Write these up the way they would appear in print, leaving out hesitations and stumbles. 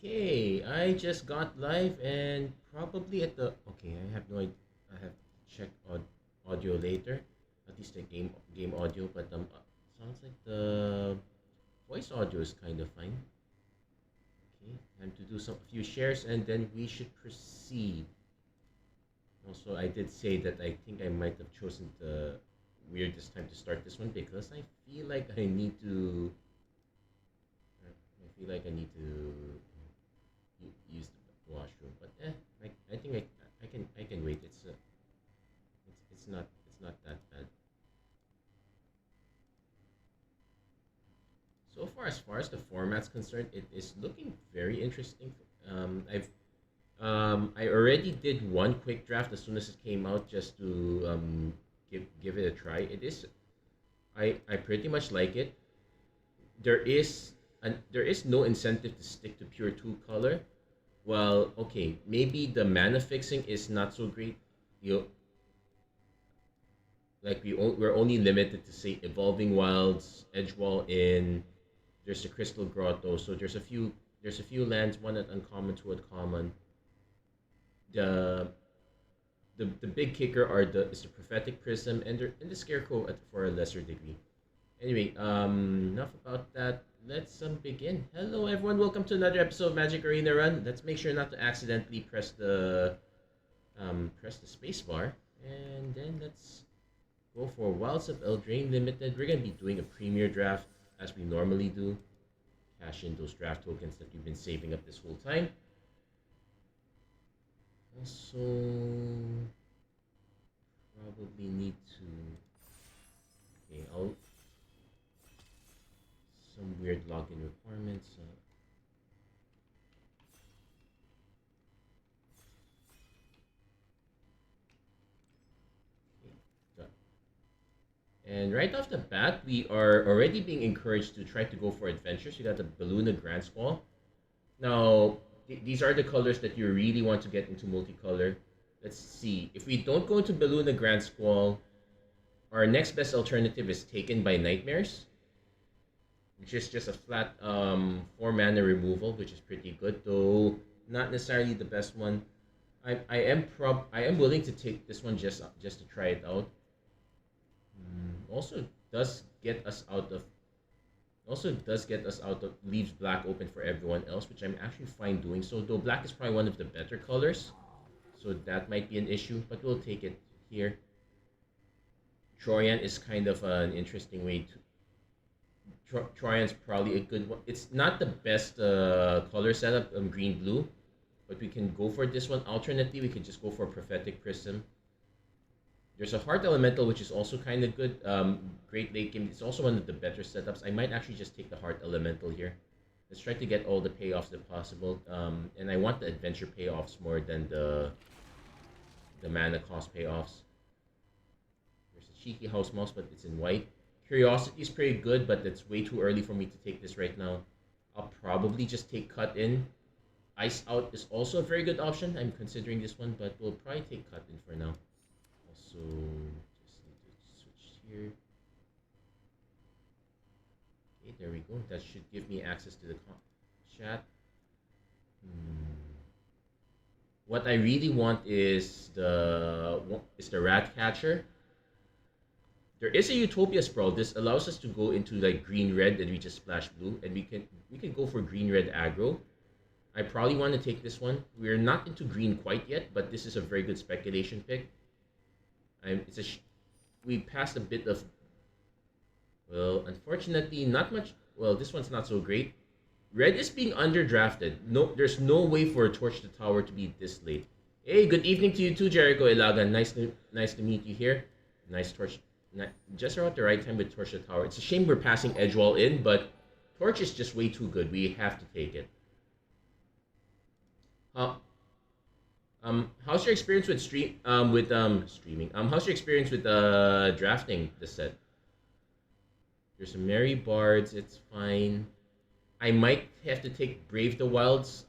Okay, I just got live and probably at the okay, I have no idea. I have to check audio later. At least the game audio, but sounds like the voice audio is kind of fine. Okay, time to do some few shares and then we should proceed. Also, I did say that I think I might have chosen the weirdest time to start this one because I feel like I need to. I feel like I need to use the washroom. But I think I can wait. It's not that bad. So far as the format's concerned, it is looking very interesting. I already did one quick draft as soon as it came out just to give it a try. I pretty much like it. There is no incentive to stick to pure two color. Well, okay, maybe the mana fixing is not so great. You like we're only limited to say evolving wilds, edgewall in. There's a crystal grotto, so there's a few lands, one at uncommon, two at common. The the big kicker is the prophetic prism and the scarecrow for a lesser degree. Anyway, enough about that. Let's begin. Hello, everyone. Welcome to another episode of Magic Arena Run. Let's make sure not to accidentally press the space bar, and then let's go for Wilds of Eldraine Limited. We're gonna be doing a premier draft as we normally do. Cash in those draft tokens that we've been saving up this whole time. Also, probably need to. Okay, I'll some weird login requirements. Okay, done. And right off the bat, we are already being encouraged to try to go for adventures. You got the Beluna Grand Squall. Now, these are the colors that you really want to get into multicolor. Let's see. If we don't go into Beluna Grand Squall, our next best alternative is Taken by Nightmares, which is just a flat 4 mana removal, which is pretty good, though not necessarily the best one. I am willing to take this one just to try it out. Also does get us out of leaves black open for everyone else, which I'm actually fine doing so. Though black is probably one of the better colors, so that might be an issue, but we'll take it here. Troyan is kind of an interesting way to Troyan's probably a good one. It's not the best color setup, green blue, but we can go for this one. Alternately, we could just go for Prophetic Prism. There's a Heart Elemental, which is also kind of good. Great late game. It's also one of the better setups. I might actually just take the Heart Elemental here. Let's try to get all the payoffs if possible. And I want the adventure payoffs more than the mana cost payoffs. There's a cheeky House Mouse, but it's in white. Curiosity is pretty good, but it's way too early for me to take this right now. I'll probably just take Cut In. Ice Out is also a very good option. I'm considering this one, but we'll probably take Cut In for now. Also, just need to switch here. Okay, there we go. That should give me access to the chat. What I really want is the Rat Catcher. There is a Utopia Sprawl. This allows us to go into like green-red and we just splash blue, and we can go for green-red aggro. I probably want to take this one. We're not into green quite yet, but this is a very good speculation pick. We passed a bit of. Well, unfortunately, not much. Well, this one's not so great. Red is being underdrafted. No, there's no way for a Torch the Tower to be this late. Hey, good evening to you too, Jericho Ilaga. Nice to meet you here. Nice Torch. Just around the right time with Torch the Tower. It's a shame we're passing Edgewall in, but Torch is just way too good. We have to take it. How's your experience with streaming? How's your experience with drafting the set? There's some Merry Bards. It's fine. I might have to take Brave the Wilds.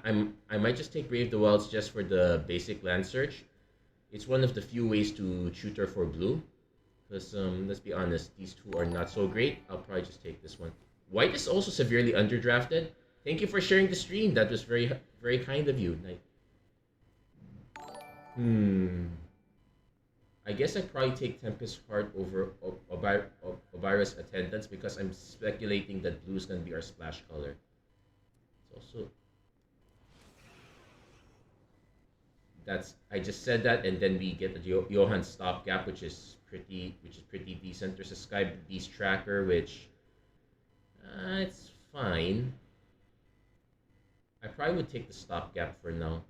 I might just take Brave the Wilds just for the basic land search. It's one of the few ways to tutor for blue. Because let's be honest, these two are not so great. I'll probably just take this one. White is also severely underdrafted. Thank you for sharing the stream. That was very kind of you. Hmm. I guess I'd probably take Tempest Heart over Obira's Attendance because I'm speculating that blue is going to be our splash color. It's also that's I just said that, and then we get the Johan Stopgap, which is pretty decent. There's a Sky Beast Tracker, which it's fine. I probably would take the Stopgap for now.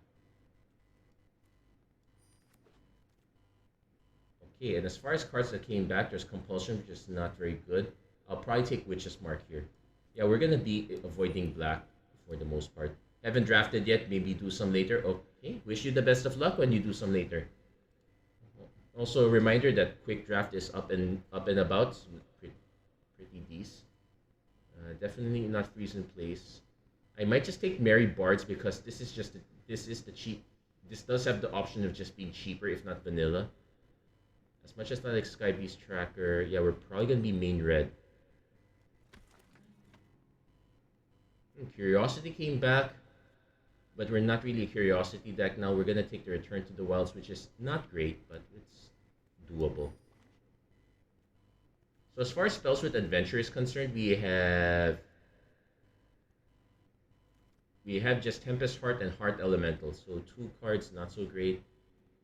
Okay, and as far as cards that came back, there's Compulsion, which is not very good. I'll probably take Witch's Mark here. Yeah, we're gonna be avoiding black for the most part. Haven't drafted yet, maybe do some later. Okay, wish you the best of luck when you do some later. Also, a reminder that quick draft is up and about, so pretty decent. Definitely not freeze in place. I might just take Mary Bards because this is the cheap. This does have the option of just being cheaper, if not vanilla. As much as I like Sky Beast Tracker, yeah, we're probably gonna be main red. Curiosity came back, but we're not really a Curiosity deck now. We're gonna take the Return to the Wilds, which is not great, but it's doable. So as far as spells with Adventure is concerned, we have just Tempest Heart and Heart Elemental. So 2 cards, not so great.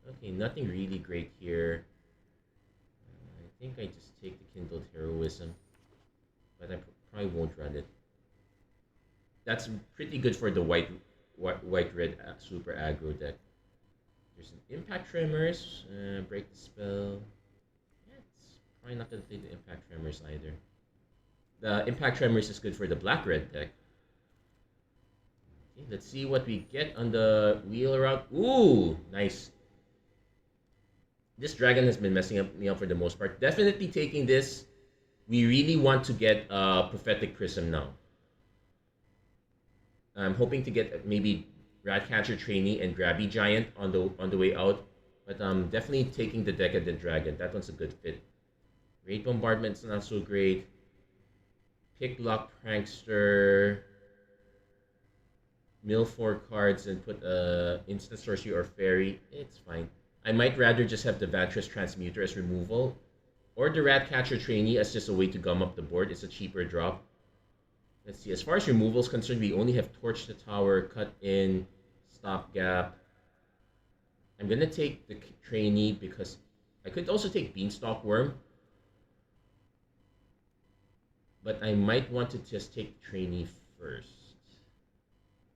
Okay, nothing really great here. I think I just take the Kindled Heroism, but I probably won't run it. That's pretty good for the white-red super aggro deck. There's an Impact Tremors, break the spell. Yeah, it's probably not gonna play the Impact Tremors either. The Impact Tremors is good for the black-red deck. Okay, let's see what we get on the wheel around. Ooh, nice. This dragon has been messing me up for the most part. Definitely taking this. We really want to get Prophetic Prism now. I'm hoping to get maybe Ratcatcher Trainee and Grabby Giant on the way out. But I'm definitely taking the Decadent Dragon. That one's a good fit. Raid Bombardment's not so great. Picklock Prankster. Mill 4 cards and put Instant Sorcery or Fairy. It's fine. I might rather just have the Vantress Transmuter as removal. Or the Ratcatcher Trainee as just a way to gum up the board. It's a cheaper drop. Let's see. As far as removal is concerned, we only have Torch the Tower, Cut In, Stopgap. I'm going to take the Trainee because I could also take Beanstalk Worm. But I might want to just take the Trainee first.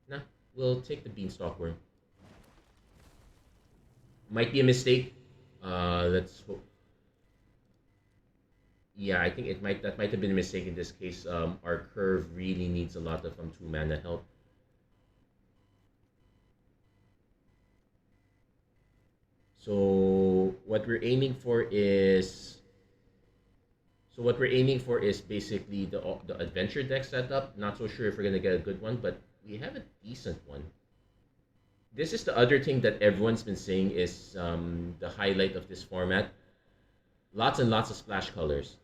Nah, we'll take the Beanstalk Worm. Might be a mistake. Let's hope. Yeah, I think that might have been a mistake in this case. Our curve really needs a lot of 2 mana help. So what we're aiming for is basically the adventure deck setup. Not so sure if we're gonna get a good one, but we have a decent one. This is the other thing that everyone's been saying is the highlight of this format. Lots and lots of splash colors.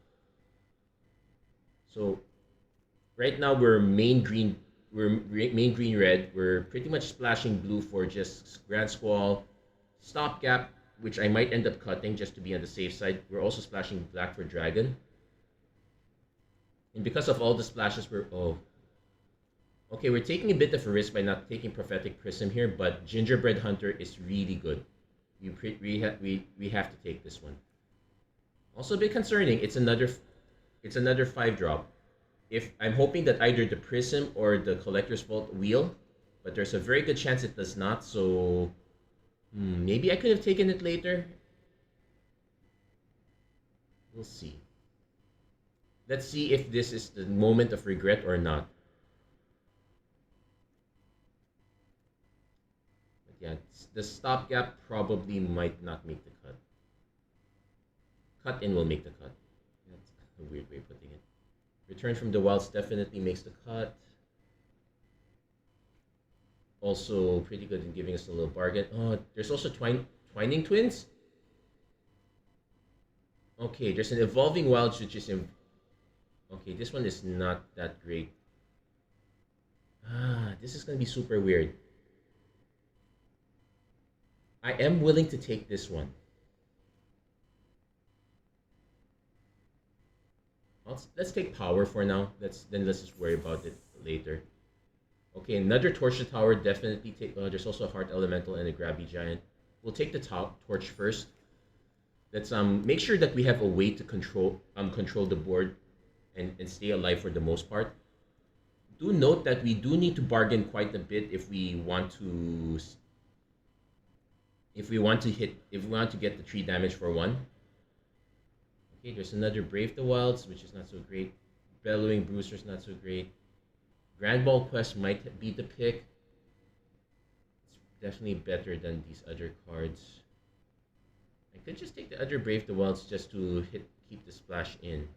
So right now we're main green red. We're pretty much splashing blue for just Grand Squall, Stopgap, which I might end up cutting just to be on the safe side. We're also splashing black for Dragon. And because of all the splashes, okay, we're taking a bit of a risk by not taking Prophetic Prism here, but Gingerbread Hunter is really good. We have to take this one. Also a bit concerning. It's another 5-drop. If I'm hoping that either the Prism or the Collector's Vault wheel, but there's a very good chance it does not. So maybe I could have taken it later. We'll see. Let's see if this is the moment of regret or not. But yeah, the Stopgap probably might not make the cut. Cut In will make the cut. That's a weird way of putting it. Return from the Wilds definitely makes the cut. Also pretty good in giving us a little bargain. Oh, there's also Twining Twins. Okay, there's an Evolving Wilds which is okay, this one is not that great. This is gonna be super weird. I am willing to take this one. Let's take power for now. Let's just worry about it later. Okay, another torch the tower. Definitely take. There's also a heart elemental and a grabby giant. We'll take the torch first. Let's make sure that we have a way to control the board and stay alive for the most part. Do note that we do need to bargain quite a bit if we want to get the 3 damage for 1. Okay, there's another Brave the Wilds, which is not so great. Bellowing Brewster's not so great. Grand Ball Quest might be the pick. It's definitely better than these other cards. I could just take the other Brave the Wilds just to keep the splash in.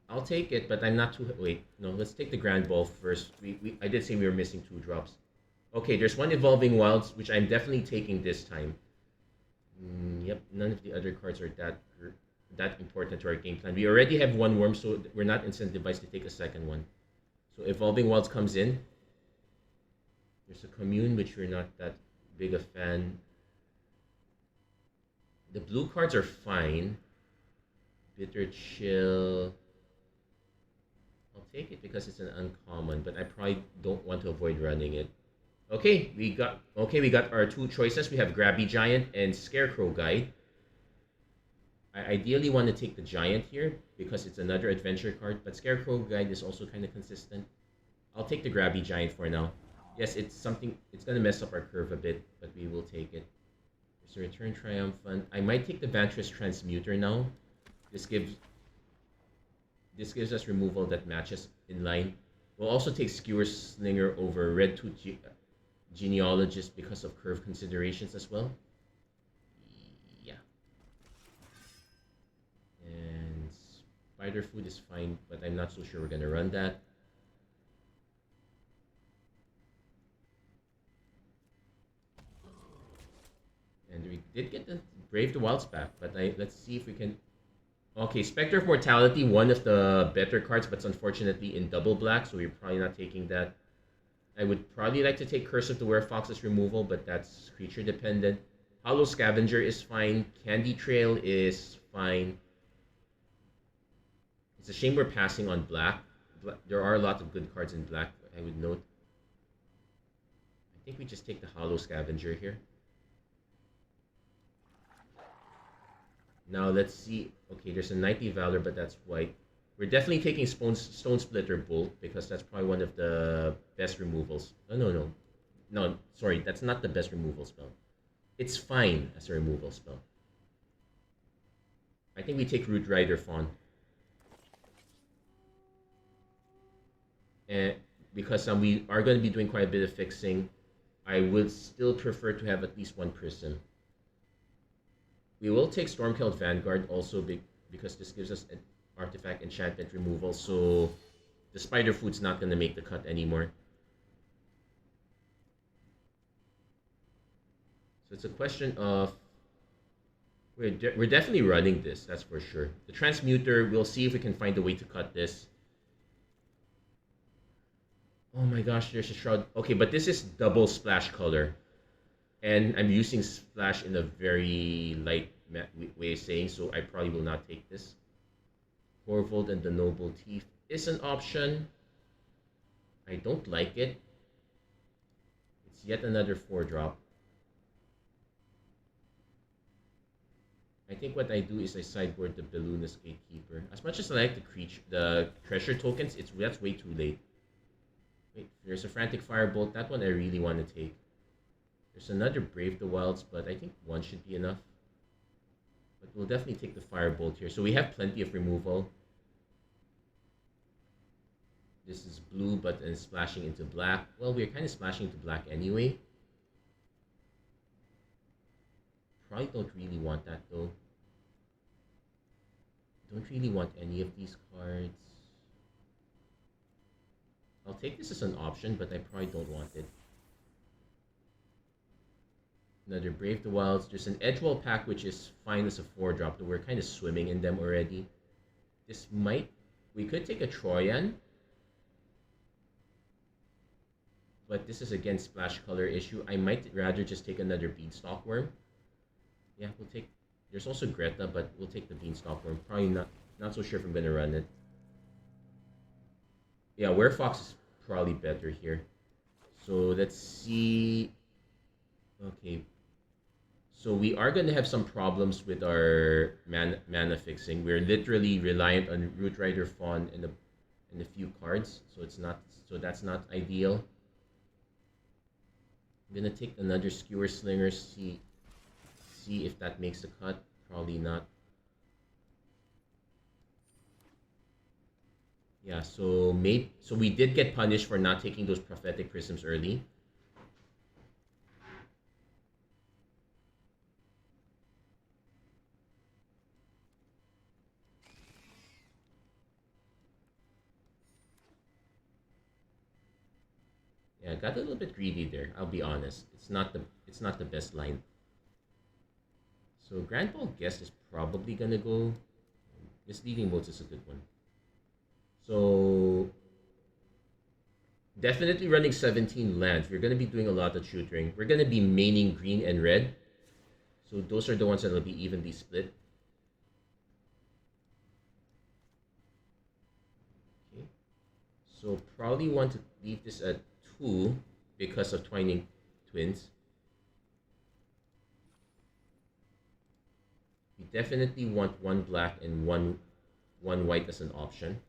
I'll take it, but I'm not too. Wait, no, let's take the Grand Ball first. I did say we were missing 2 drops. Okay, there's one Evolving Wilds, which I'm definitely taking this time. Yep, none of the other cards are that important to our game plan. We already have 1 worm, so we're not incentivized to take a second one. So Evolving Wilds comes in. There's a Commune, which we're not that big a fan. The blue cards are fine. Bitter Chill. I'll take it because it's an uncommon, but I probably don't want to avoid running it. Okay, we got our 2 choices. We have Grabby Giant and Scarecrow Guide. I ideally want to take the Giant here because it's another adventure card, but Scarecrow Guide is also kind of consistent. I'll take the Grabby Giant for now. Yes, it's gonna mess up our curve a bit, but we will take it. There's a Return Triumphant. I might take the Vantress Transmuter now. This gives us removal that matches in line. We'll also take Skewer Slinger over Red Tooth Genealogist because of curve considerations as well. Yeah. And Spider Food is fine, but I'm not so sure we're gonna run that. And we did get the Brave the Wilds back, but let's see if we can. Okay, Spectre of Mortality, one of the better cards, but it's unfortunately in double black, so we're probably not taking that. I would probably like to take Curse of the Werefox as removal, but that's creature dependent. Hollow Scavenger is fine. Candy Trail is fine. It's a shame we're passing on black. There are a lot of good cards in black, I would note. I think we just take the Hollow Scavenger here. Now let's see. Okay, there's a Knightly Valor, but that's white. We're definitely taking Stone Splitter Bolt because that's probably one of the best removals. No, sorry, that's not the best removal spell. It's fine as a removal spell. I think we take Root Rider Fawn. And because we are going to be doing quite a bit of fixing, I would still prefer to have at least 1 Prism. We will take Stormcloud Vanguard also because this gives us an artifact enchantment removal, so the Spider Food's not going to make the cut anymore. So it's a question of we're definitely running this, that's for sure. The Transmuter, we'll see if we can find a way to cut this. Oh my gosh, there's a Shroud. Okay, but this is double splash color. And I'm using splash in a very light way of saying, so I probably will not take this. Corvold and the Noble Teeth is an option. I don't like it. It's yet another 4-drop. I think what I do is I sideboard the Beluna's Gatekeeper. As much as I like the treasure tokens, that's way too late. Wait, there's a Frantic Firebolt. That one I really want to take. There's another Brave the Wilds, but I think 1 should be enough. But we'll definitely take the Firebolt here. So we have plenty of removal. This is blue, but then splashing into black. Well, we're kind of splashing into black anyway. Probably don't really want that though. Don't really want any of these cards. I'll take this as an option, but I probably don't want it. Another Brave the Wilds. There's an Edgewall pack which is fine as a 4-drop, but we're kind of swimming in them already. This might... We could take a Troyan, but this is again splash color issue. I might rather just take another Beanstalk Worm. Yeah, we'll take... There's also Greta, but we'll take the Beanstalk Worm. Probably not so sure if I'm gonna run it. Yeah, Werefox is probably better here. So let's see. Okay. So we are going to have some problems with our mana fixing. We're literally reliant on Root Rider Fawn and a few cards, so that's not ideal. I'm gonna take another Skewer Slinger, see if that makes the cut. Probably not. Yeah, so we did get punished for not taking those Prophetic Prisms early. Yeah, I got a little bit greedy there. I'll be honest. It's not the best line. So Grand Ball Guest is probably gonna go. Misleading Modes is a good one. So definitely running 17 lands. We're gonna be doing a lot of tutoring. We're gonna be maining green and red. So those are the ones that will be evenly split. Okay. So probably want to leave this at 2 because of Twining Twins. We definitely want 1 black and one white as an option.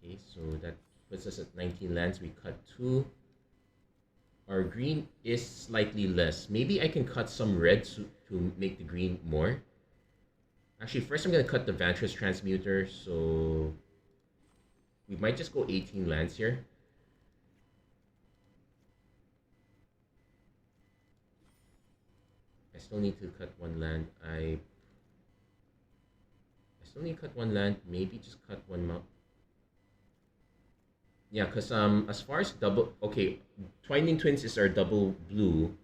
Okay, so that puts us at 19 lands. We cut 2. Our green is slightly less. Maybe I can cut some red to make the green more. Actually, first I'm going to cut the Vantress Transmuter, so we might just go 18 lands here. I still need to cut 1 land. I still need to cut 1 land. Maybe just cut 1 mount. Yeah, because as far as double... Okay, Twining Twins is our double blue.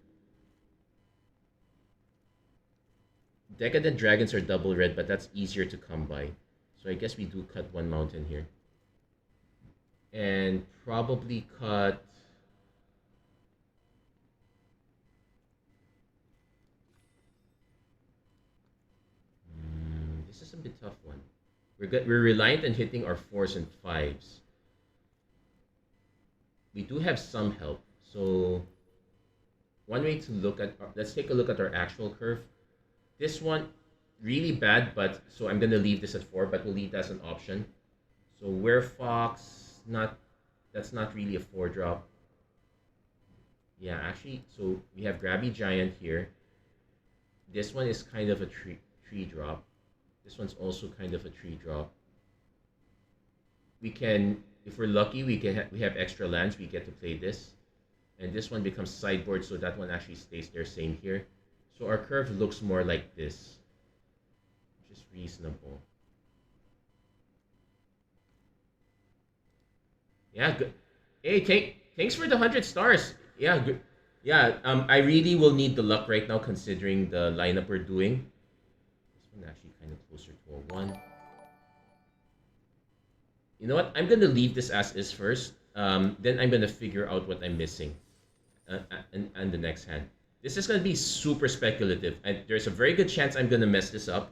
Decadent Dragons are double red, but that's easier to come by. So I guess we do cut 1 mountain here. And probably cut... This is a bit tough one. We're reliant on hitting our 4s and 5s. We do have some help. So one way to look at... let's take a look at our actual curve. This one, really bad, but... So I'm going to leave this at 4, but we'll leave that as an option. So Werefox, that's not really a 4-drop. Yeah, actually, so we have Grabby Giant here. This one is kind of a tree drop. This one's also kind of a tree drop. We can... If we're lucky, we have extra lands. We get to play this, and this one becomes sideboard, so that one actually stays there. Same here. So our curve looks more like this, which is reasonable. Yeah, good. Hey, thanks for the 100 stars. Yeah, good. Yeah, I really will need the luck right now considering the lineup we're doing. This one actually kind of closer to a 1. You know what? I'm going to leave this as is first. Then I'm going to figure out what I'm missing and the next hand. This is going to be super speculative. And there's a very good chance I'm going to mess this up.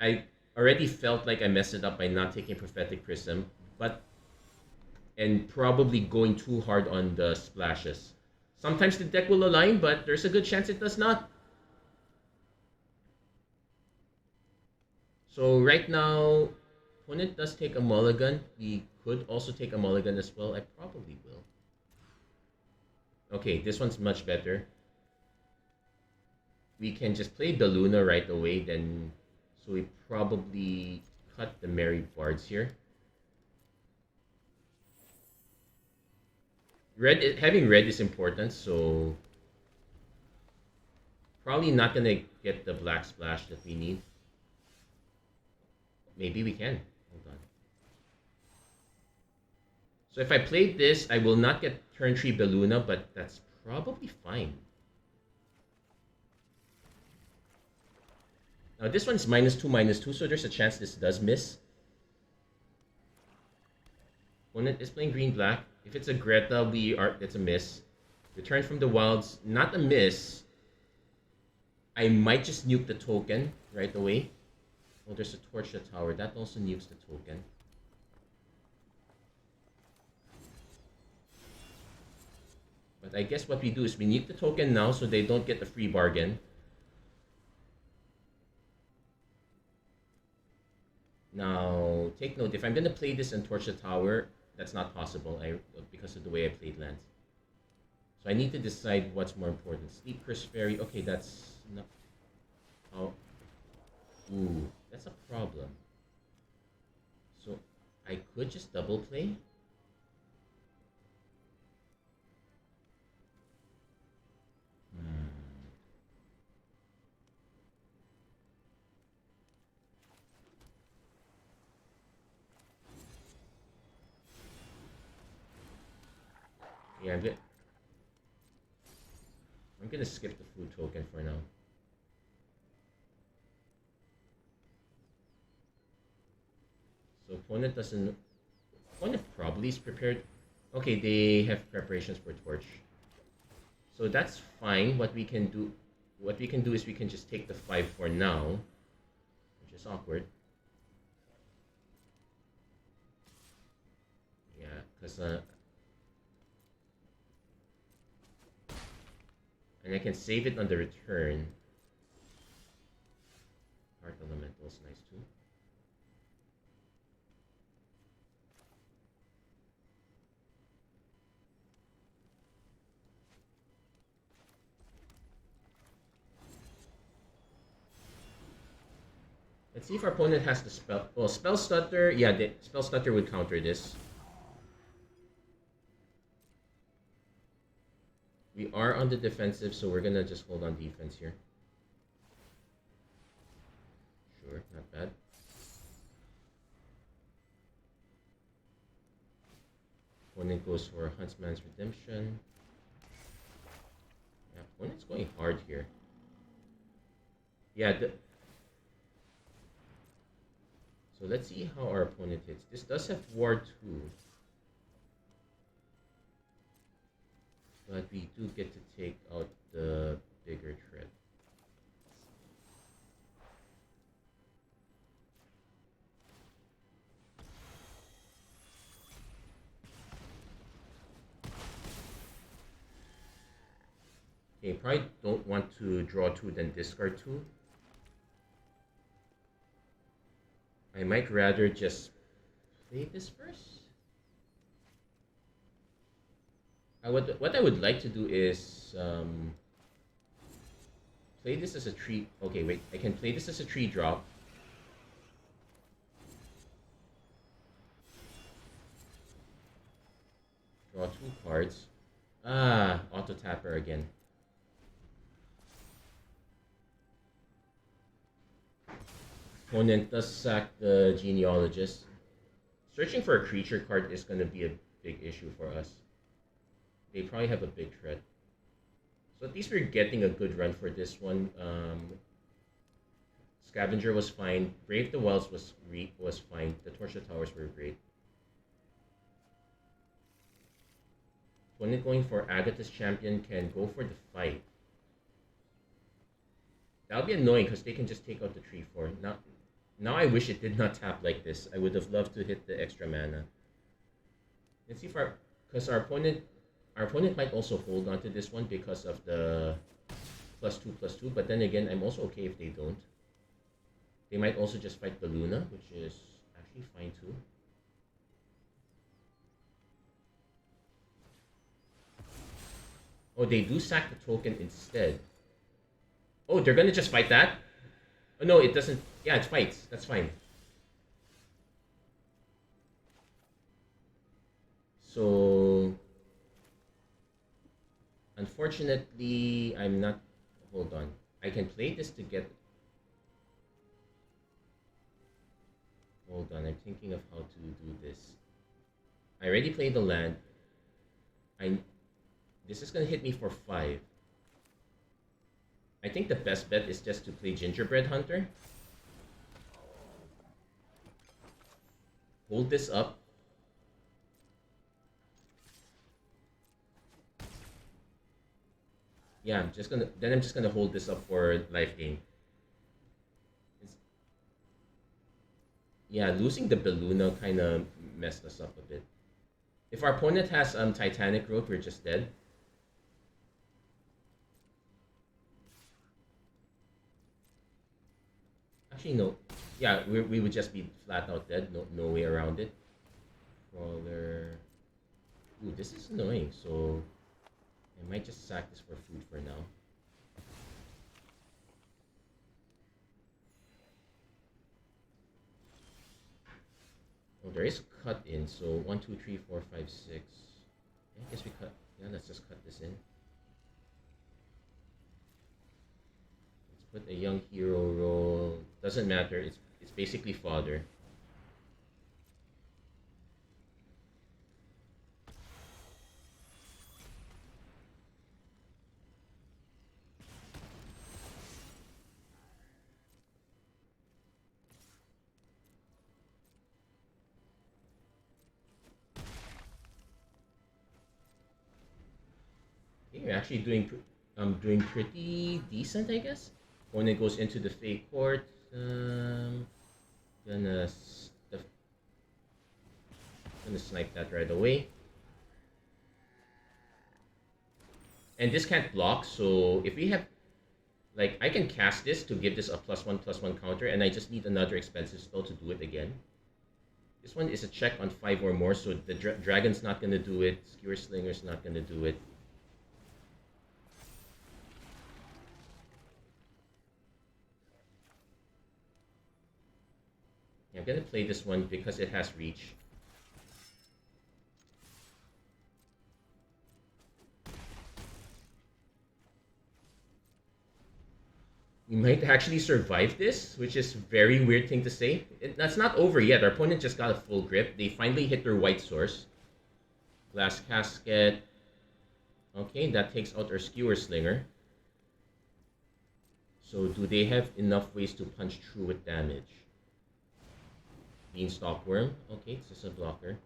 I already felt like I messed it up by not taking Prophetic Prism. And probably going too hard on the splashes. Sometimes the deck will align, but there's a good chance it does not. So right now... Opponent does take a mulligan. We could also take a mulligan as well. I probably will. Okay, this one's much better. We can just play Beluna right away then. So we probably cut the Merry Bards here. Having red is important, so probably not gonna get the black splash that we need. maybe we can. Hold on. So if I played this, I will not get turn 3 Beluna, but that's probably fine. Now this one's -2/-2, so there's a chance this does miss. Opponent is playing green-black. If it's a Greta, it's a miss. Return from the wilds, not a miss. I might just nuke the token right away. Oh, there's a torch the tower. That also nukes the token. But I guess what we do is we nuke the token now so they don't get the free bargain. Now, take note, if I'm going to play this and torch the tower, that's not possible because of the way I played lands. So I need to decide what's more important. Sleep Curse Fairy, okay, that's not... Oh. Ooh, that's a problem. So I could just double play. Yeah, I'm gonna skip the food token for now. So opponent doesn't... Opponent probably is prepared. Okay, they have preparations for torch. So that's fine. What we can do is we can just take the 5 for now, which is awkward. Yeah, because and I can save it on the return. Heart Elemental's nice too. Let's see if our opponent has the spell. Well, Spell Stutter. Yeah, the Spell Stutter would counter this. We are on the defensive, so we're gonna just hold on defense here. Sure, not bad. Opponent goes for Huntsman's Redemption. Yeah, opponent's going hard here. Yeah, so let's see how our opponent hits. This does have War 2. But we do get to take out the bigger threat. Okay, probably don't want to draw 2 then discard 2. I might rather just play this first. What I would like to do is play this as a tree. Okay, wait. I can play this as a tree drop. Draw 2 cards. Ah, auto tapper again. Opponent does sack the Genealogist. Searching for a creature card is going to be a big issue for us. They probably have a big threat. So at least we're getting a good run for this one. Scavenger was fine. Brave the Wilds was fine. The Torture Towers were great. Opponent going for Agatha's Champion can go for the fight. That'll be annoying because they can just take out the 3/4. Now I wish it did not tap like this. I would have loved to hit the extra mana. Let's see if because our opponent might also hold on to this one because of the +2/+2, but then again, I'm also okay if they don't. They might also just fight Beluna, which is actually fine too. Oh, they do sack the token instead. Oh, they're gonna just fight that? Oh no, it doesn't. Yeah, it fights. That's fine. So unfortunately, I'm not... Hold on. I can play this to get... hold on. I'm thinking of how to do this. I already played the land. This is gonna hit me for 5. I think the best bet is just to play Gingerbread Hunter. Hold this up. Yeah, I'm just gonna hold this up for life gain. Yeah, losing the Beluna kind of messed us up a bit. If our opponent has Titanic Growth, we're just dead. Actually, no. Yeah, we would just be flat out dead. No way around it. Crawler. Ooh, this is annoying. So I might just sack this for food for now. Oh, there is cut in. So 1, 2, 3, 4, 5, 6. Yeah, I guess we cut. Yeah, let's just cut this in. Let's put a young hero roll. Doesn't matter. It's basically fodder. You're actually doing pretty decent, I guess. Opponent goes into the fake court. Gonna snipe that right away. And this can't block, so if we have, like, I can cast this to give this a +1/+1 counter, and I just need another expensive spell to do it again. This one is a check on 5 or more, so the dragon's not gonna do it. Skewer Slinger's not gonna do it. I'm gonna play this one because it has reach. We might actually survive this, which is a very weird thing to say. That's not over yet. Our opponent just got a full grip. They finally hit their white source. Glass Casket. Okay, that takes out our Skewer Slinger. So do they have enough ways to punch through with damage? Beanstalk Worm. Okay, it's just a blocker.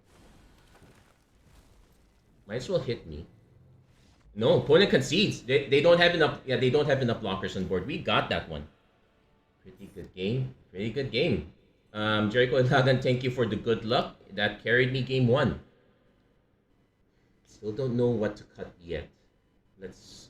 Might as well hit me. No, opponent concedes. They don't have enough. Yeah, they don't have enough blockers on board. We got that one. Pretty good game. Pretty good game. Jericho Lagan, thank you for the good luck. That carried me game 1. Still don't know what to cut yet. Let's.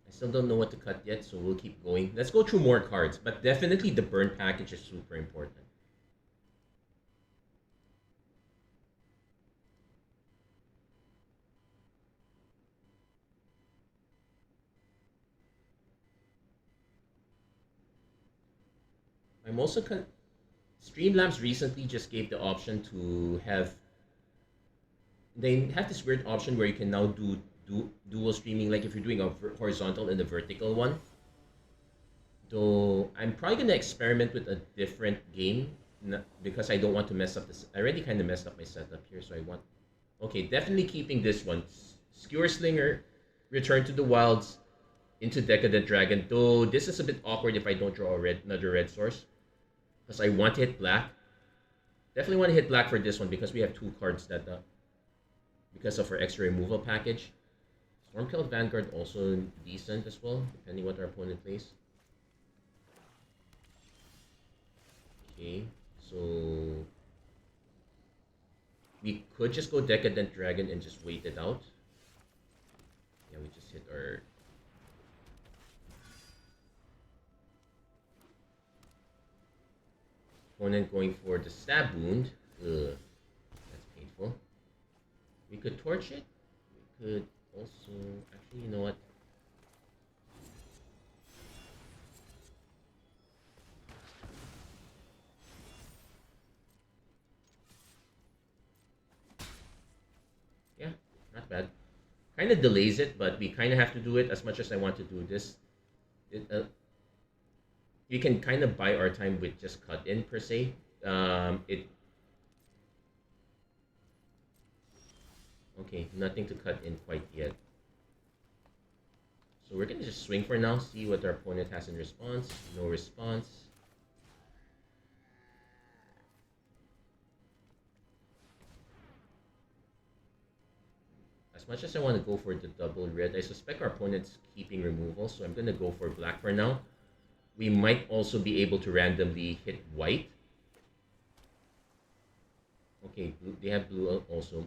I still don't know what to cut yet, so we'll keep going. Let's go through more cards, but definitely the burn package is super important. I'm also Streamlabs recently just gave the option to have. They have this weird option where you can now do dual streaming, like if you're doing a horizontal and a vertical one. Though I'm probably gonna experiment with a different game because I don't want to mess up this. I already kind of messed up my setup here, so I want. Okay, definitely keeping this one. Skewer Slinger, Return to the Wilds, into Decadent Dragon. Though this is a bit awkward if I don't draw another red source, because I want to hit black. Definitely want to hit black for this one because we have 2 cards that, because of our extra removal package. Stormkill Vanguard also decent as well, depending what our opponent plays. Okay, so we could just go Decadent Dragon and just wait it out. Yeah, we just hit our. Opponent going for the Stab Wound. Ugh, that's painful. We could torch it. We could also. Actually, you know what? Yeah, not bad. kind of delays it, but we kind of have to do it. As much as I want to do this, we can kind of buy our time with just cut in per se. It Okay, nothing to cut in quite yet. So we're gonna just swing for now, see what our opponent has in response. No response. As much as I want to go for the double red, I suspect our opponent's keeping removal, so I'm gonna go for black for now. We might also be able to randomly hit white. Okay, blue, they have blue also.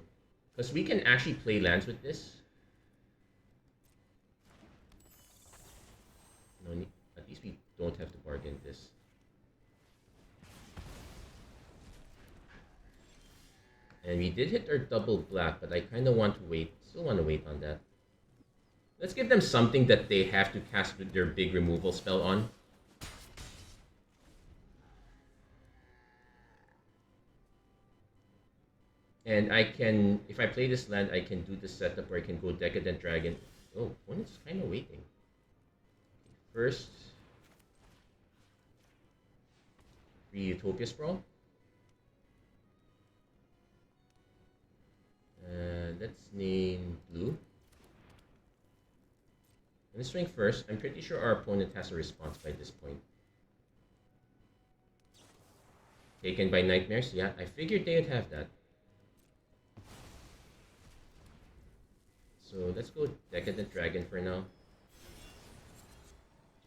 Because we can actually play lands with this. No need, at least we don't have to bargain this. And we did hit our double black, but I kind of want to wait. Still want to wait on that. Let's give them something that they have to cast their big removal spell on. And I can, if I play this land, I can do the setup where I can go Decadent Dragon. Oh, opponent's kind of waiting. First, free Utopia Sprawl. Let's name blue. Let's swing first. I'm pretty sure our opponent has a response by this point. Taken by Nightmares? Yeah, I figured they would have that. So let's go Decadent Dragon for now.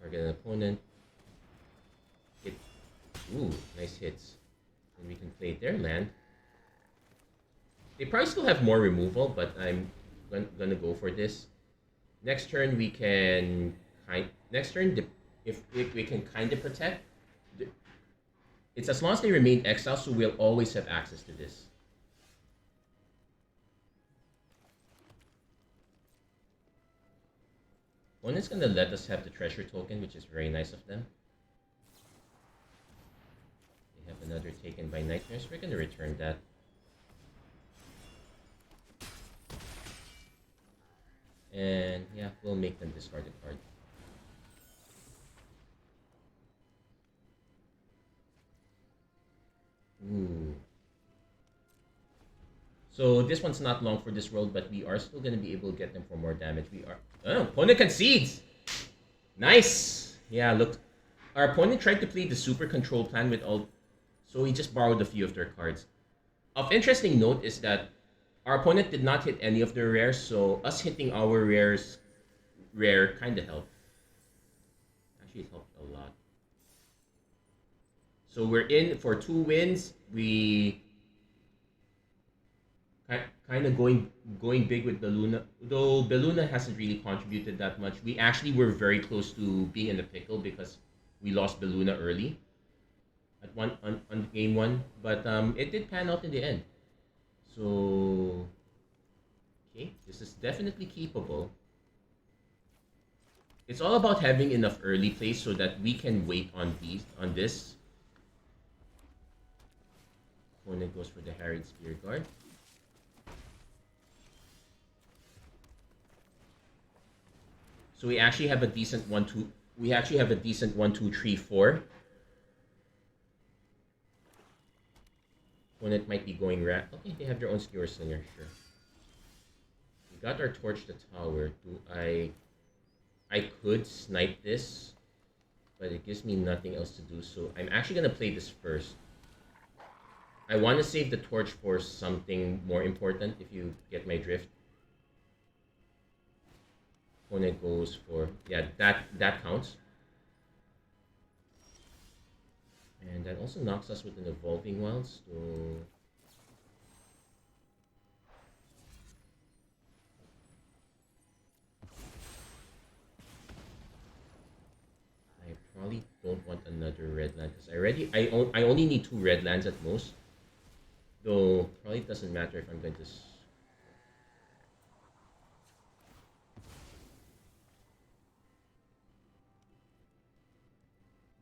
Target an opponent. Hit. Ooh, nice hits. And we can play their land. They probably still have more removal, but I'm gonna go for this. Next turn we can next turn if we can kind of protect. It's as long as they remain exiled, so we'll always have access to this. Opponent's gonna let us have the treasure token, which is very nice of them. They have another taken by Nightmares. We're gonna return that. And yeah, we'll make them discard a card. Ooh. So this one's not long for this world, but we are still going to be able to get them for more damage. We are... Oh, opponent concedes! Nice! Yeah, look. Our opponent tried to play the super control plan with all... So he just borrowed a few of their cards. Of interesting note is that our opponent did not hit any of their rares, so us hitting our rare kind of helped. Actually, it helped a lot. So we're in for 2 wins. We kind of going big with Beluna, though Beluna hasn't really contributed that much. We actually were very close to being in a pickle because we lost Beluna early at on game 1, but it did pan out in the end. So okay, this is definitely keepable. It's all about having enough early plays so that we can wait on this. Opponent goes for the Harried Spear Guard. So we actually have a decent 1-2. We actually have a decent 1-2-3-4. Opponent might be going rat. Okay, they have their own Skewer Slinger, sure. We got our Torch the Tower. I could snipe this, but it gives me nothing else to do, so I'm actually gonna play this first. I want to save the Torch for something more important, if you get my drift. Opponent goes for... Yeah, that counts. And that also knocks us with an Evolving Wilds, so... I probably don't want another red land, because I only need 2 red lands at most. Though, probably doesn't matter if I'm going to...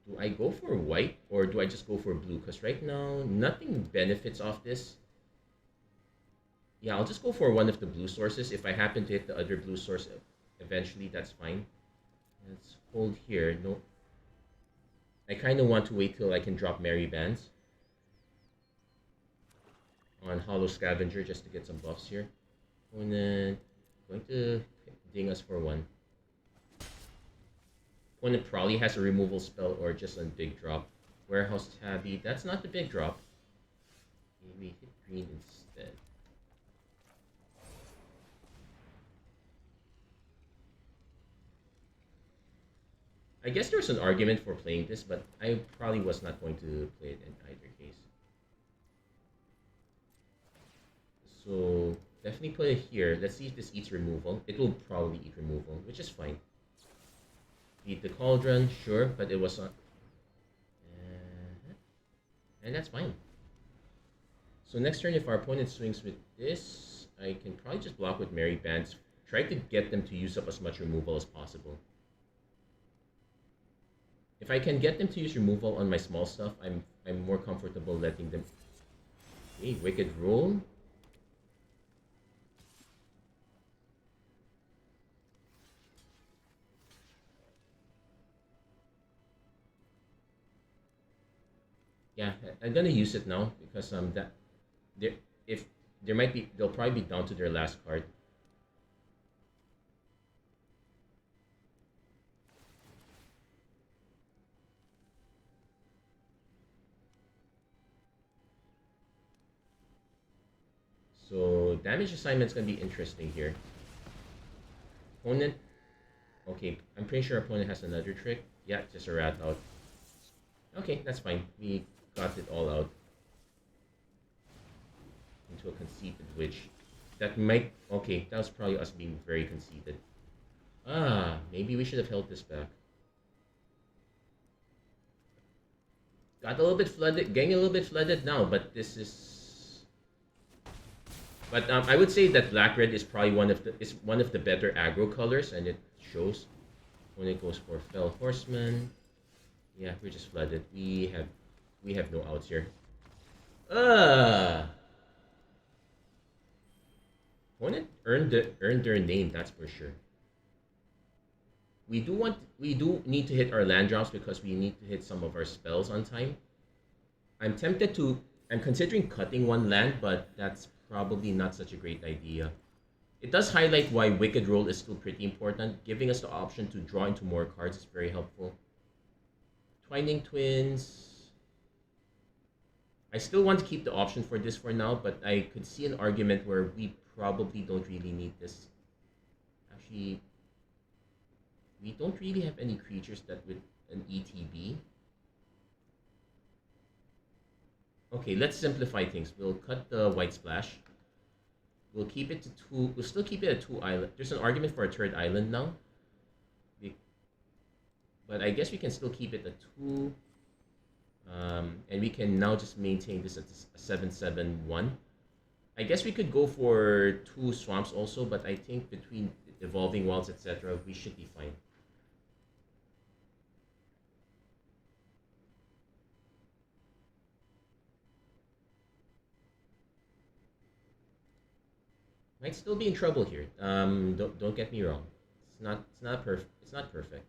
Do I go for white or do I just go for blue? Because right now, nothing benefits off this. Yeah, I'll just go for one of the blue sources. If I happen to hit the other blue source eventually, that's fine. Let's hold here. No, I kind of want to wait till I can drop Merry Bands on Hollow Scavenger just to get some buffs here. Opponent going to ding us for one. Opponent probably has a removal spell or just a big drop. Warehouse Tabby, that's not the big drop. Maybe hit green instead. I guess there's an argument for playing this, but I probably was not going to play it in either case. So definitely put it here. Let's see if this eats removal. It will probably eat removal, which is fine. Beat the Cauldron, sure, but it was not. And that's fine. So next turn, if our opponent swings with this, I can probably just block with Merry Bands. Try to get them to use up as much removal as possible. If I can get them to use removal on my small stuff, I'm more comfortable letting them. Okay, Wicked Roll. Yeah, I'm gonna use it now because that there if there might be they'll probably be down to their last card. So damage assignment's gonna be interesting here. Opponent, okay, I'm pretty sure opponent has another trick. Yeah, just a rat out. Okay, that's fine. We got it all out into a conceited witch. That might okay. That was probably us being very conceited. Ah, maybe we should have held this back. Got a little bit flooded, getting a little bit flooded now, but this is. But I would say that black red is probably one of the better aggro colors, and it shows when it goes for Fell Horseman. Yeah, we're just flooded. We have no outs here. Opponent earned their name, that's for sure. We do need to hit our land drops because we need to hit some of our spells on time. I'm considering cutting one land, but that's probably not such a great idea. It does highlight why Wicked Roll is still pretty important. Giving us the option to draw into more cards is very helpful. Twining Twins. I still want to keep the option for this for now, but I could see an argument where we probably don't really need this. Actually, we don't really have any creatures that with an ETB. Okay, let's simplify things. We'll cut the White Splash. We'll keep it to 2. We'll still keep it at 2 island. There's an argument for a third island now. But I guess we can still keep it at 2. And we can now just maintain this at a 7/7/1. I guess we could go for 2 swamps also, but I think between evolving wilds, etc., we should be fine. Might still be in trouble here. Don't get me wrong. It's not perfect. It's not perfect.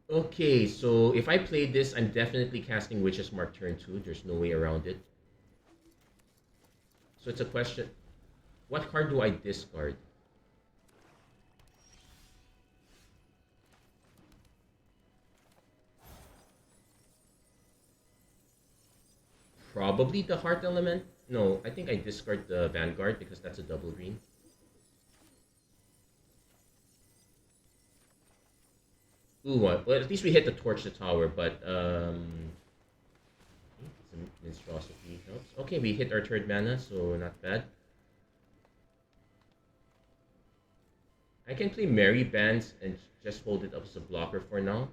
Okay, so if I play this, I'm definitely casting Witch's Mark turn 2. There's no way around it. So it's a question, what card do I discard? Probably the Heart Element. No, I think I discard the Vanguard because that's a double green. Ooh, well, at least we hit the Torch the Tower, but Minstrosity helps. Okay, we hit our third mana, so not bad. I can play Merry Bands and just hold it up as a blocker for now.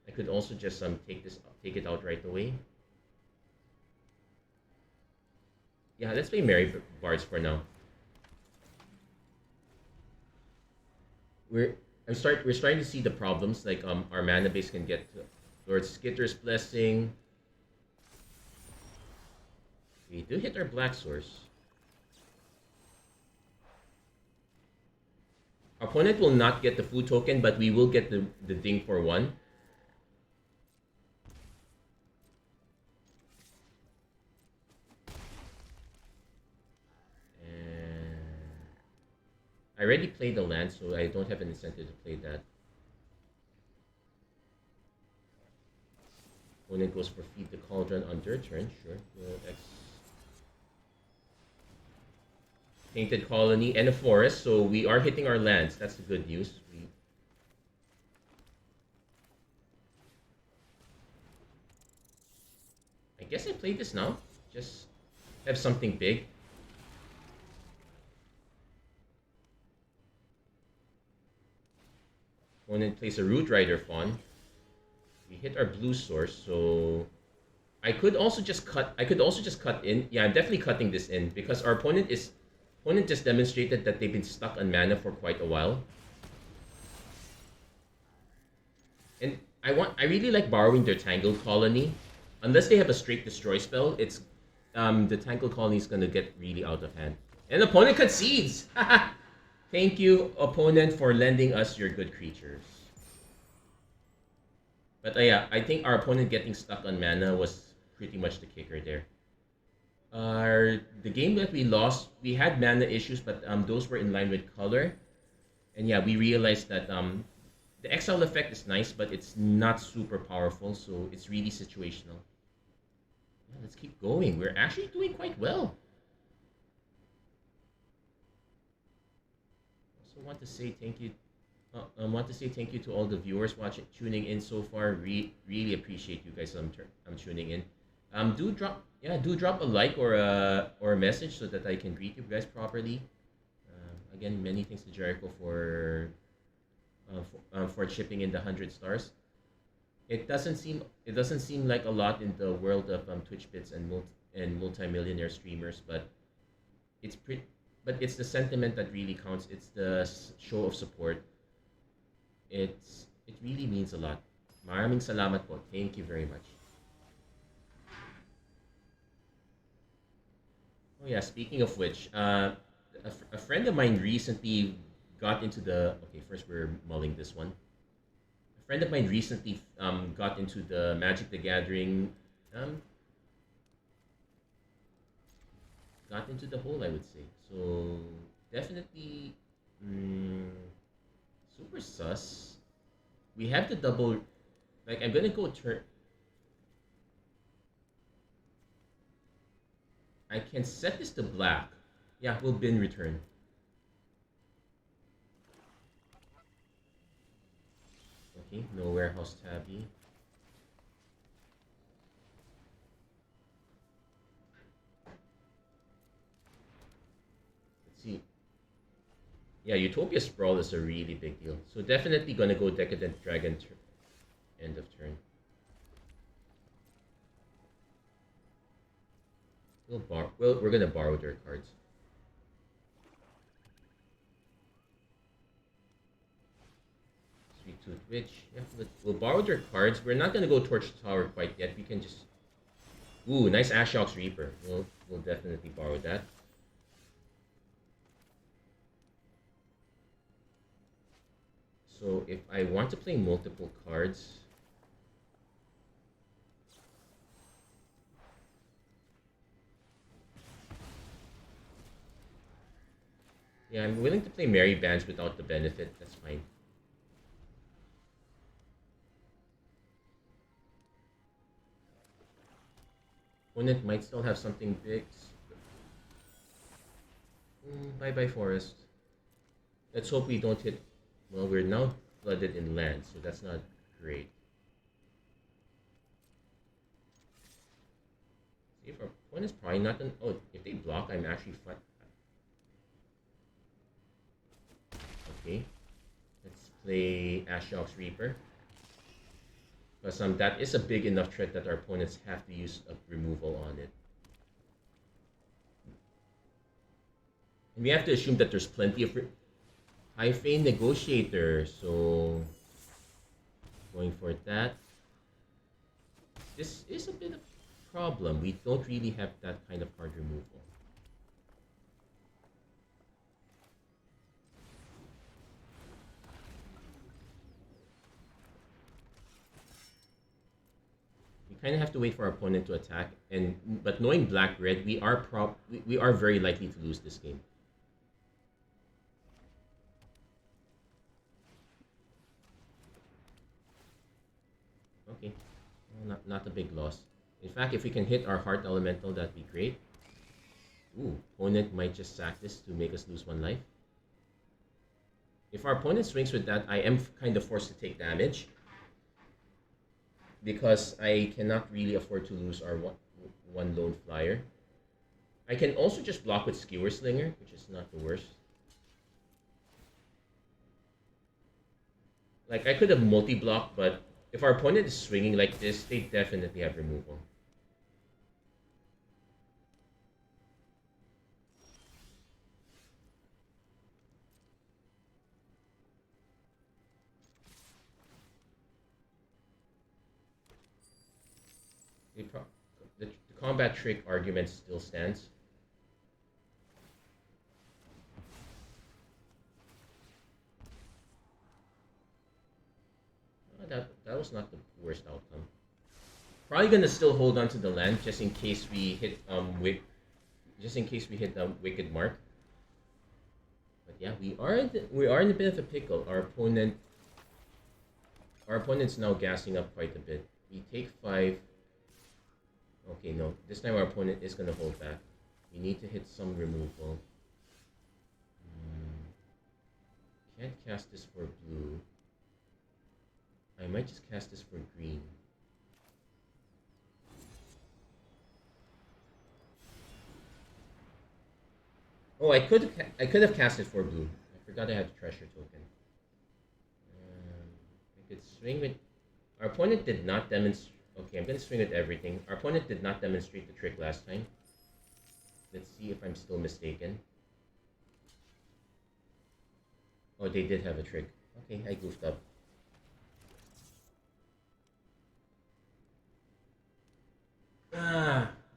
I could also just take it out right away. Yeah, let's play Mary Bards for now. We're we're starting to see the problems. Like our mana base can get to Lord Skitter's Blessing. We do hit our black source. Our opponent will not get the food token, but we will get the ding for one. And I already played the land, so I don't have an incentive to play that. Opponent goes for Feed the Cauldron on their turn. Sure. Painted Colony and a forest, so we are hitting our lands. That's the good news. I guess I play this now. Just have something big. Opponent plays a Root Rider Fawn. We hit our blue source, so I could also just cut. I could also just cut in. Yeah, I'm definitely cutting this in because our opponent just demonstrated that they've been stuck on mana for quite a while. And I really like borrowing their Tangled Colony. Unless they have a straight destroy spell, it's the Tangled Colony is gonna get really out of hand. And opponent concedes! Thank you, opponent, for lending us your good creatures. But yeah, I think our opponent getting stuck on mana was pretty much the kicker there. The game that we lost, we had mana issues, but those were in line with color. And yeah, we realized that the exile effect is nice, but it's not super powerful, so it's really situational. Yeah, let's keep going. We're actually doing quite well. Also want to say thank you. I want to say thank you to all the viewers tuning in so far. Really appreciate you guys. I'm tuning in. Do drop a like or a message so that I can greet you guys properly. Again, many thanks to Jericho for chipping in the 100 stars. It doesn't seem like a lot in the world of Twitch bits and multi-millionaire streamers, but it's the sentiment that really counts. It's the show of support. It really means a lot. Maraming salamat po. Thank you very much. Oh yeah, speaking of which, a friend of mine recently got into the. Okay, first we're mulling this one. A friend of mine recently got into the Magic the Gathering. Got into the hole, I would say. So definitely, super sus. We have the double. Like I'm gonna go turn. I can set this to black. Yeah, we'll bin return. Okay, no warehouse tabby. Let's see. Yeah, Utopia Sprawl is a really big deal. So definitely gonna go Decadent Dragon end of turn. We're gonna borrow their cards. Sweet Tooth Witch. Yeah, we'll borrow their cards. We're not gonna go Torch Tower quite yet. We can just. Ooh, nice Ashiok's Reaper. We'll definitely borrow that. So if I want to play multiple cards. Yeah, I'm willing to play Merry Bands without the benefit. That's fine. Opponent might still have something big. Bye-bye, Forest. Let's hope we don't hit. Well, we're now flooded in land, so that's not great. See, if our opponent's probably not an. Oh, if they block, I'm actually fine. Okay, let's play Ashiok's Reaper. Because that is a big enough threat that our opponents have to use a removal on it. we have to assume that there's plenty of high fame negotiator. So going for that. This is a bit of a problem. We don't really have that kind of card removal. We kind of have to wait for our opponent to attack, and but knowing black red, we are very likely to lose this game. Okay, well, not a big loss. In fact, if we can hit our heart elemental, that'd be great. Ooh, opponent might just sack this to make us lose one life. If our opponent swings with that, I am kind of forced to take damage because I cannot really afford to lose our one lone flyer. I can also just block with Skewer Slinger, which is not the worst. Like, I could have multi-blocked, but if our opponent is swinging like this, they definitely have removal. The combat trick argument still stands. That was not the worst outcome. Probably gonna still hold on to the land just in case we hit wicked mark. But yeah, we are in a bit of a pickle. Our opponent's now gassing up quite a bit. We take 5. Okay, no. This time our opponent is gonna hold back. We need to hit some removal. Can't cast this for blue. I might just cast this for green. Oh, I could have cast it for blue. I forgot I had a treasure token. I could swing with. Our opponent did not demonstrate. Okay, I'm gonna swing with everything. Our opponent did not demonstrate the trick last time. Let's see if I'm still mistaken. Oh, they did have a trick. Okay, I goofed up.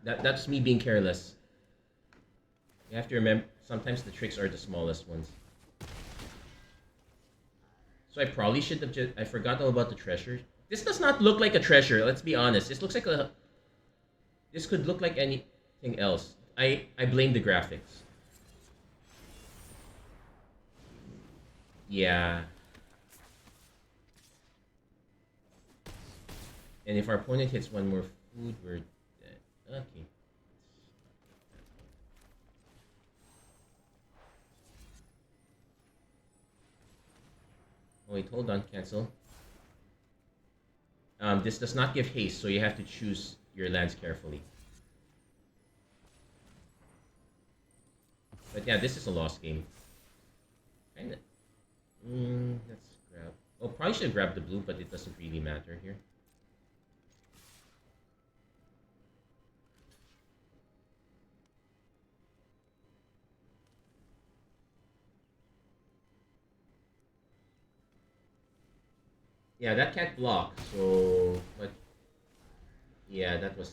That's me being careless. You have to remember, sometimes the tricks are the smallest ones. So I probably should have I forgot all about the treasure. This does not look like a treasure, let's be honest. This looks like a... This could look like anything else. I blame the graphics. Yeah. And if our opponent hits one more food, we're dead. Okay. Oh wait, hold on, cancel. This does not give haste, so you have to choose your lands carefully. But yeah, this is a lost game. Kinda. Let's grab... Oh, probably should have grabbed the blue, but it doesn't really matter here. Yeah, that can't block, so... But... Yeah, that was...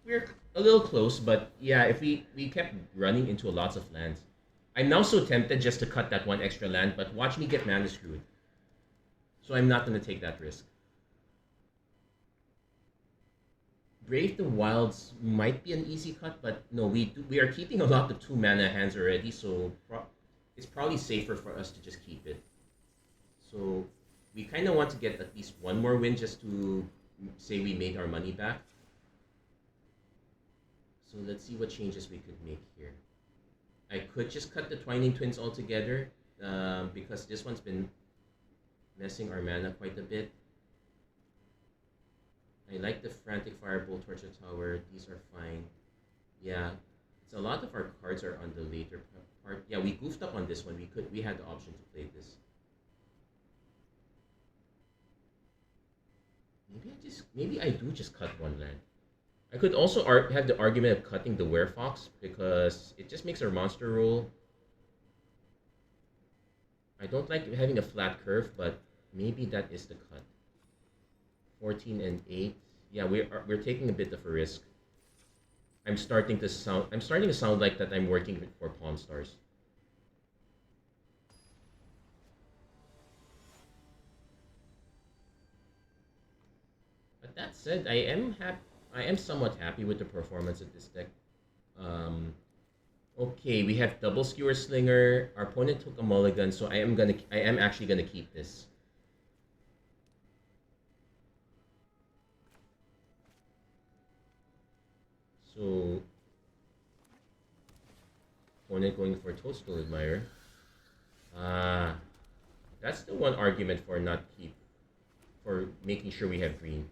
We're a little close, but yeah, if we kept running into lots of lands. I'm now so tempted just to cut that one extra land, but watch me get mana screwed. So I'm not going to take that risk. Brave the Wilds might be an easy cut, but no, we are keeping a lot of 2 mana hands already, so it's probably safer for us to just keep it. So we kind of want to get at least one more win just to say we made our money back. So let's see what changes we could make here. I could just cut the Twining Twins altogether because this one's been messing our mana quite a bit. I like the Frantic Firebolt, Torture Tower. These are fine. Yeah, it's a lot of our cards are on the later part. Yeah, we goofed up on this one. We had the option to play this. Maybe I do just cut one land. I could also have the argument of cutting the Werefox because it just makes our monster roll I don't like having a flat curve, but maybe that is the cut. 14 and 8. Yeah, we're taking a bit of a risk. I'm starting to sound like that I'm working for Pawn Stars. But that said, I am somewhat happy with the performance of this deck. Um, okay, we have double skewer slinger. Our opponent took a mulligan, so I am actually gonna keep this. So opponent going for Toadstool Admirer. Ah, that's the one argument for not keep for making sure we have green.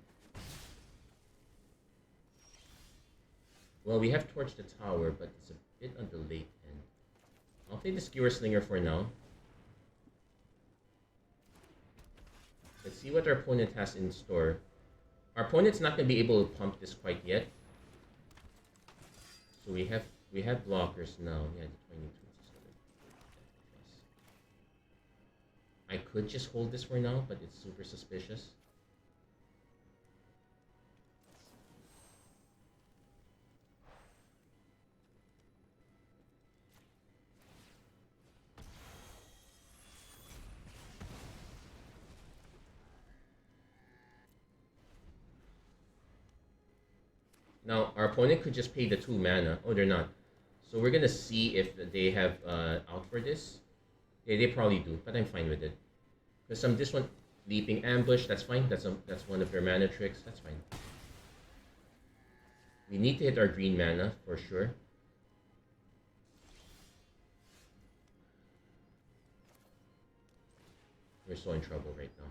Well, we have Torch the Tower, but it's a bit on the late end. I'll play the Skewer Slinger for now. Let's see what our opponent has in store. Our opponent's not going to be able to pump this quite yet. So we have blockers now. Yeah, the 22 plus. I could just hold this for now, but it's super suspicious. Now, our opponent could just pay the 2 mana. Oh, they're not. So we're gonna see if they have out for this. Yeah, they probably do, but I'm fine with it. Because this one, Leaping Ambush, that's fine. That's one of their mana tricks. That's fine. We need to hit our green mana for sure. We're so in trouble right now.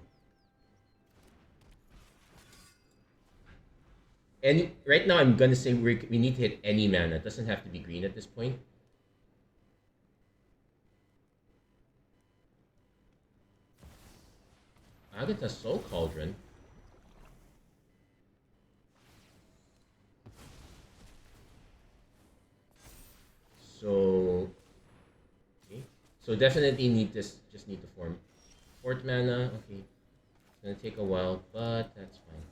Right now, I'm gonna say we need to hit any mana. It doesn't have to be green at this point. Agatha Soul Cauldron. So, okay. So definitely need this. Just need to form 4th mana. Okay, it's gonna take a while, but that's fine.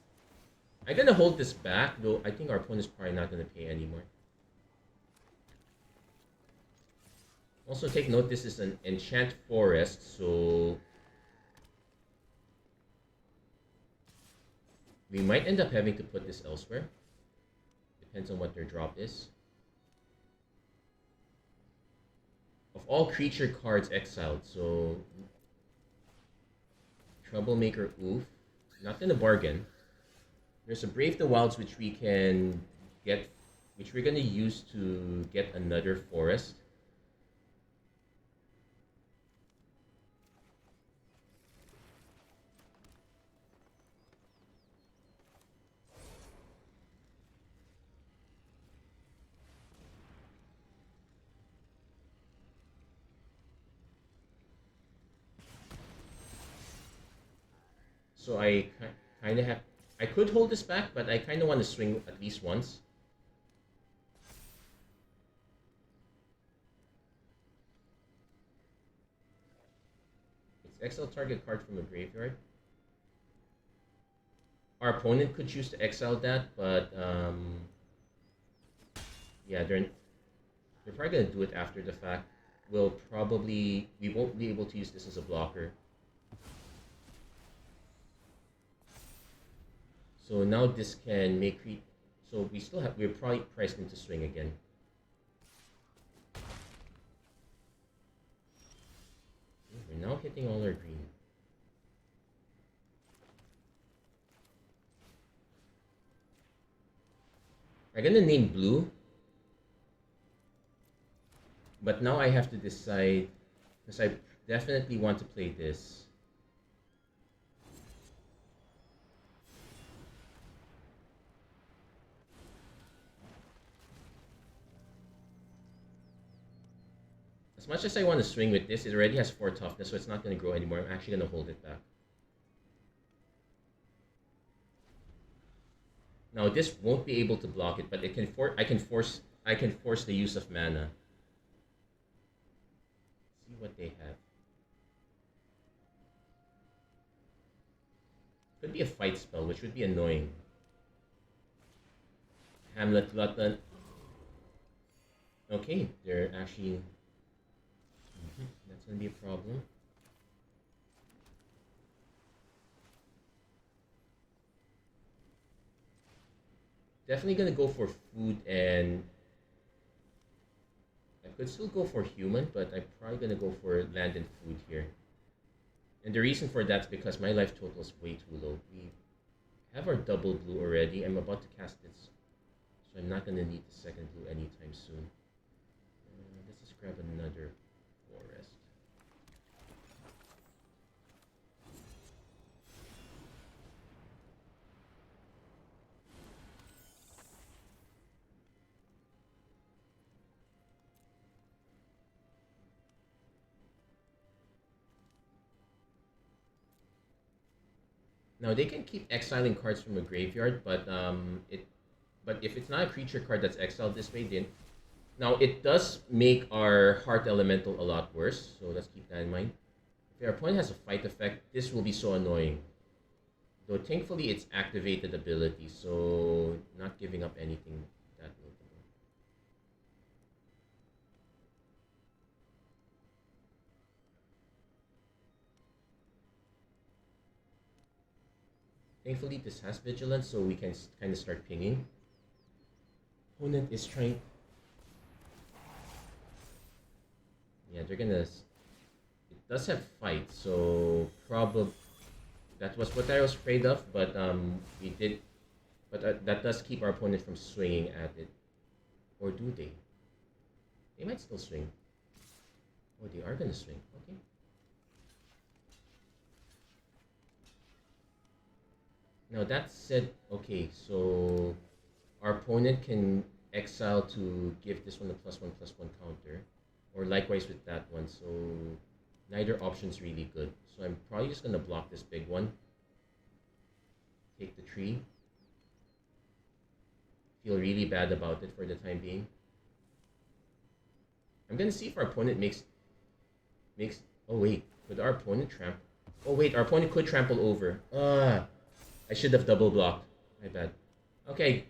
I'm gonna hold this back, though. I think our opponent's probably not gonna pay anymore. Also, take note this is an enchant forest, so we might end up having to put this elsewhere. Depends on what their drop is. Of all creature cards exiled, so Troublemaker, oof. Not gonna bargain. There's a Brave the Wilds which we can get, which we're gonna use to get another forest. So I kind of have. I could hold this back, but I kind of want to swing at least once. It's exile target card from a graveyard. Our opponent could choose to exile that, but yeah, they're probably gonna do it after the fact. We won't be able to use this as a blocker. So now this can make so we're probably priced into swing again. We're now hitting all our green. I'm gonna name blue, but now I have to decide because I definitely want to play this. As much as I want to swing with this, it already has 4 toughness, so it's not going to grow anymore. I'm actually going to hold it back. Now this won't be able to block it, but I can force the use of mana. See what they have. Could be a fight spell, which would be annoying. Hamlet Glutton. Okay, they're actually... That's gonna be a problem. Definitely gonna go for food, and I could still go for human, but I'm probably gonna go for land and food here. And the reason for that's because my life total is way too low. We have our double blue already. I'm about to cast this, so I'm not gonna need the second blue anytime soon. Let's just grab another forest. Now they can keep exiling cards from a graveyard, but if it's not a creature card that's exiled this way, then now it does make our Heart Elemental a lot worse. So let's keep that in mind. If our opponent has a fight effect, this will be so annoying. Though thankfully it's activated ability, so not giving up anything that notable. Thankfully this has vigilance, so we can kind of start pinging. Opponent is trying... Yeah, they're gonna... It does have fight, so probably... That was what I was afraid of, but we did... But that does keep our opponent from swinging at it. Or do they? They might still swing. Oh, they are gonna swing. Okay. Now that said, okay, so our opponent can exile to give this one a +1/+1 counter, or likewise with that one. So neither option's really good. So I'm probably just gonna block this big one. Take the tree. Feel really bad about it for the time being. I'm gonna see if our opponent makes. Oh wait, could our opponent trample? Oh wait, our opponent could trample over. I should have double blocked. My bad. Okay,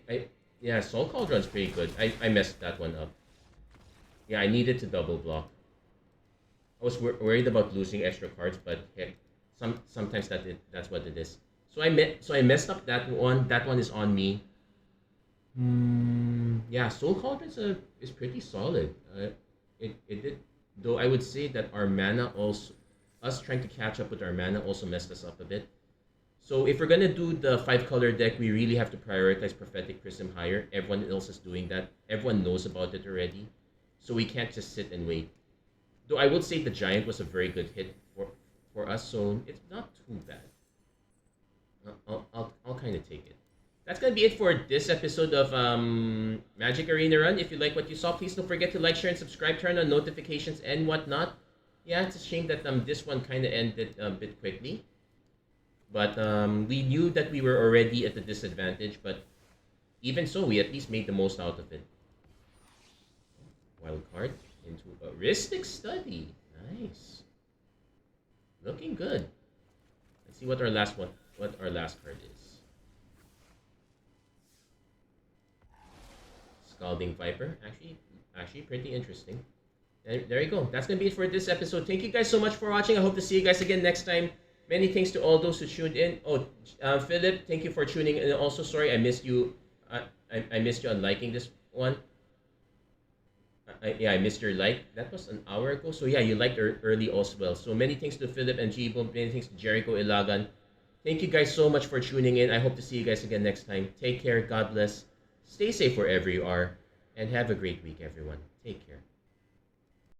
yeah, Soul Cauldron's pretty good. I messed that one up. Yeah, I needed to double block. I was worried about losing extra cards, but heck, sometimes that's what it is. So I messed up that one. That one is on me. Yeah, Soul Cauldron is pretty solid. It did, though I would say that our mana also, us trying to catch up with our mana also messed us up a bit. So if we're gonna do the 5-color deck, we really have to prioritize Prophetic Prism higher. Everyone else is doing that. Everyone knows about it already. So we can't just sit and wait. Though I would say the Giant was a very good hit for us, so it's not too bad. I'll kind of take it. That's gonna be it for this episode of Magic Arena Run. If you like what you saw, please don't forget to like, share, and subscribe. Turn on notifications and whatnot. Yeah, it's a shame that this one kind of ended a bit quickly. But we knew that we were already at a disadvantage, but even so, we at least made the most out of it. Wild card into Heuristic Study. Nice. Looking good. Let's see what our last card is. Scalding Viper. Actually pretty interesting. There you go. That's gonna be it for this episode. Thank you guys so much for watching. I hope to see you guys again next time. Many thanks to all those who tuned in. Oh, Philip, thank you for tuning in. And also, sorry, I missed you. I missed you on liking this one. I missed your like. That was an hour ago. So yeah, you liked early as well. So many thanks to Philip and Jibo. Many thanks to Jericho Ilagan. Thank you guys so much for tuning in. I hope to see you guys again next time. Take care. God bless. Stay safe wherever you are. And have a great week, everyone. Take care.